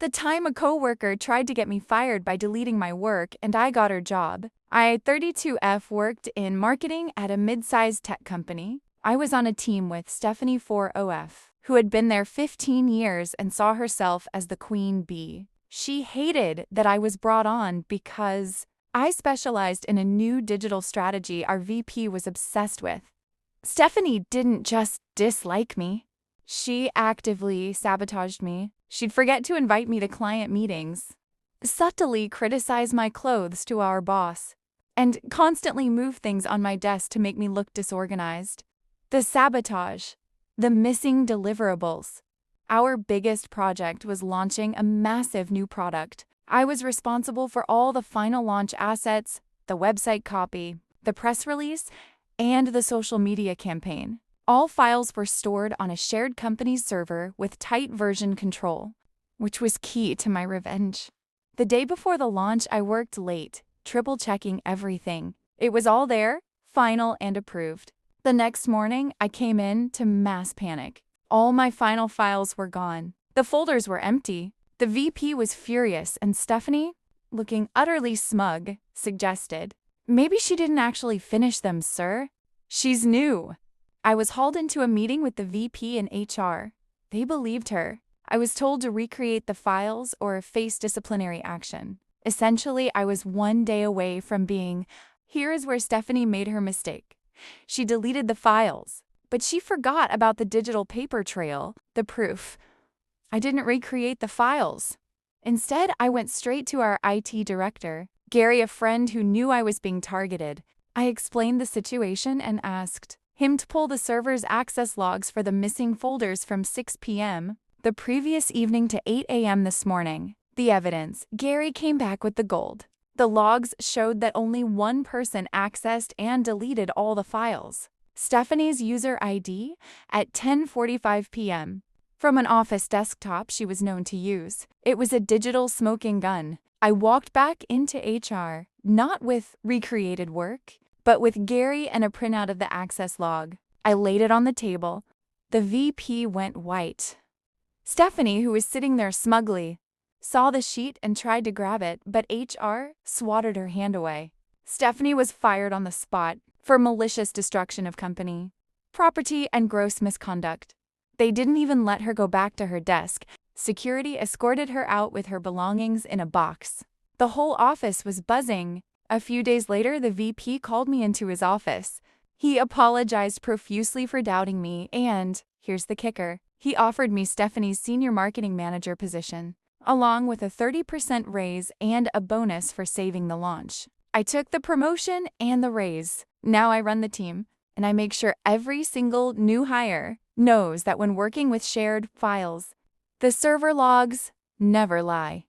The time a coworker tried to get me fired by deleting my work and I got her job. I, 32F, worked in marketing at a mid-sized tech company. I was on a team with Stephanie 4OF, who had been there 15 years and saw herself as the queen bee. She hated that I was brought on because I specialized in a new digital strategy our VP was obsessed with. Stephanie didn't just dislike me. She actively sabotaged me. She'd forget to invite me to client meetings, subtly criticize my clothes to our boss, and constantly move things on my desk to make me look disorganized. The sabotage, the missing deliverables. Our biggest project was launching a massive new product. I was responsible for all the final launch assets, the website copy, the press release, and the social media campaign. All files were stored on a shared company server with tight version control, which was key to my revenge. The day before the launch, I worked late, triple-checking everything. It was all there, final and approved. The next morning, I came in to mass panic. All my final files were gone. The folders were empty. The VP was furious, and Stephanie, looking utterly smug, suggested, "Maybe she didn't actually finish them, sir. She's new." I was hauled into a meeting with the VP and HR. They believed her. I was told to recreate the files or face disciplinary action. Essentially, I was one day away from being, "Here is where Stephanie made her mistake. She deleted the files, but she forgot about the digital paper trail, the proof. I didn't recreate the files." Instead, I went straight to our IT director, Gary, a friend who knew I was being targeted. I explained the situation and asked him to pull the server's access logs for the missing folders from 6 p.m. the previous evening to 8 a.m. this morning. The evidence. Gary came back with the gold. The logs showed that only one person accessed and deleted all the files. Stephanie's user ID at 10:45 p.m. from an office desktop she was known to use. It was a digital smoking gun. I walked back into HR, not with recreated work, but with Gary and a printout of the access log. I laid it on the table. The VP went white. Stephanie, who was sitting there smugly, saw the sheet and tried to grab it, but HR swatted her hand away. Stephanie was fired on the spot for malicious destruction of company property and gross misconduct. They didn't even let her go back to her desk. Security escorted her out with her belongings in a box. The whole office was buzzing. A few days later, the VP called me into his office. He apologized profusely for doubting me and, here's the kicker, he offered me Stephanie's senior marketing manager position, along with a 30% raise and a bonus for saving the launch. I took the promotion and the raise. Now I run the team, and I make sure every single new hire knows that when working with shared files, the server logs never lie.